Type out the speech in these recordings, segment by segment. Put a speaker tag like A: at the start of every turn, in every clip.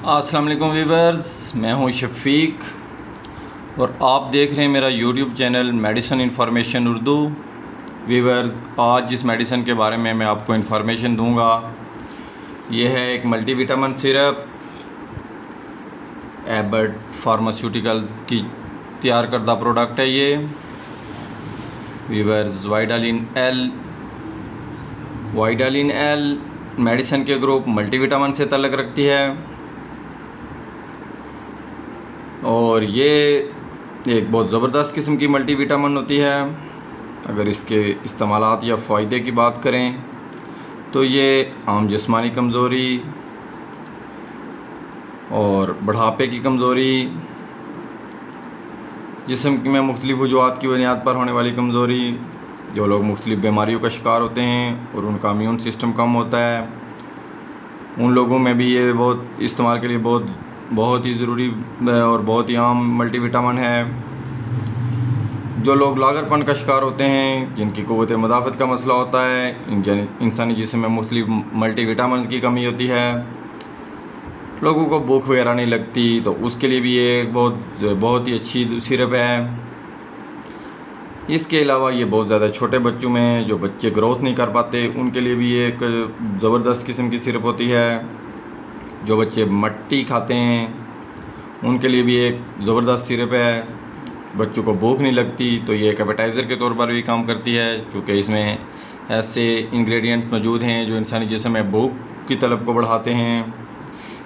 A: अस्सलाम वालेकुम वीवर्स, मैं हूं शफ़ीक और आप देख रहे हैं मेरा YouTube channel medicine information Urdu. Viewers, आज जिस मेडिसिन के बारे में मैं आपको इन्फॉर्मेशन दूंगा ये है एक मल्टीविटामिन सिरप। एबट फार्मास्यूटिकल्स की तैयार करदा प्रोडक्ट है ये। वीवर्स, वाइडालिन एल मेडिसिन के ग्रुप मल्टीविटामिन से ताल्लुक़ रखती है और ये एक बहुत ज़बरदस्त किस्म की मल्टीविटामिन होती है। अगर इसके इस्तेमालात या फ़ायदे की बात करें तो ये आम जिस्मानी कमज़ोरी और बुढ़ापे की कमज़ोरी, जिस्म में मुख्तलिफ़ वजूहात की बुनियाद पर होने वाली कमज़ोरी, जो लोग मुख्तलिफ़ बीमारियों का शिकार होते हैं और उनका इम्यून सिस्टम कम होता है, उन लोगों में भी ये बहुत इस्तेमाल के लिए बहुत ही ज़रूरी और बहुत ही आम मल्टीविटामिन है। जो लोग लागरपन का शिकार होते हैं, जिनकी क़ुव्वत मुदाफ़त का मसला होता है, इंसानी जिस्म में मुख्तलिफ़ मल्टीविटामिन की कमी होती है, लोगों को भूख वगैरह नहीं लगती, तो उसके लिए भी ये बहुत ही अच्छी सिरप है। इसके अलावा ये बहुत ज़्यादा छोटे बच्चों में, जो बच्चे ग्रोथ नहीं कर पाते, उनके लिए भी ये एक ज़बरदस्त किस्म की सिरप होती है। जो बच्चे मट्टी खाते हैं उनके लिए भी एक ज़बरदस्त सिरप है। बच्चों को भूख नहीं लगती तो ये एक एपेटाइज़र के तौर पर भी काम करती है, क्योंकि इसमें ऐसे इंग्रेडिएंट्स मौजूद हैं जो इंसानी जिस्म में भूख की तलब को बढ़ाते हैं।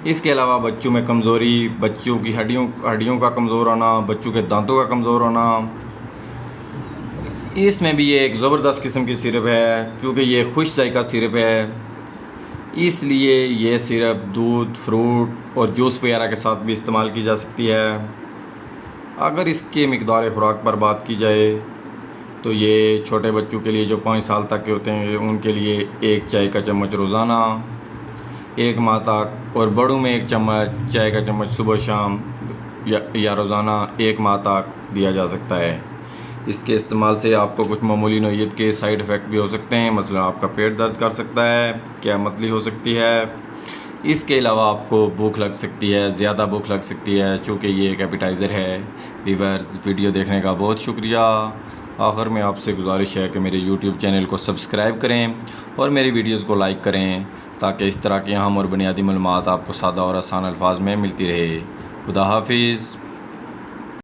A: इसके अलावा बच्चों में कमज़ोरी, बच्चों की हड्डियों का कमज़ोर होना, बच्चों के दांतों का कमज़ोर होना, इसमें भी ये एक ज़बरदस्त किस्म की सिरप है। क्योंकि ये खुश जायका सिरप है, इसलिए ये सिरप दूध, फ्रूट और जूस वगैरह के साथ भी इस्तेमाल की जा सकती है। अगर इसके मिक़दार खुराक पर बात की जाए तो ये छोटे बच्चों के लिए जो 5 साल तक के होते हैं उनके लिए 1 चाय का चम्मच रोज़ाना 1 माह तक, और बड़ों में 1 चम्मच चाय का चम्मच सुबह शाम या रोज़ाना 1 माह तक दिया जा सकता है। इसके इस्तेमाल से आपको कुछ मामूली नौइयत के साइड इफ़ेक्ट भी हो सकते हैं, मसलन आपका पेट दर्द कर सकता है, क्या मतली हो सकती है। इसके अलावा आपको भूख लग सकती है, ज़्यादा भूख लग सकती है, चूँकि ये एक एपेटाइज़र है। वीवर्स, वीडियो देखने का बहुत शुक्रिया। आखिर में आपसे गुजारिश है कि मेरे यूट्यूब चैनल को सब्सक्राइब करें और मेरी वीडियोज़ को लाइक करें, ताकि इस तरह की अहम और बुनियादी मालूमात आपको सादा और आसान अल्फाज में मिलती रहे। खुदा हाफिज़।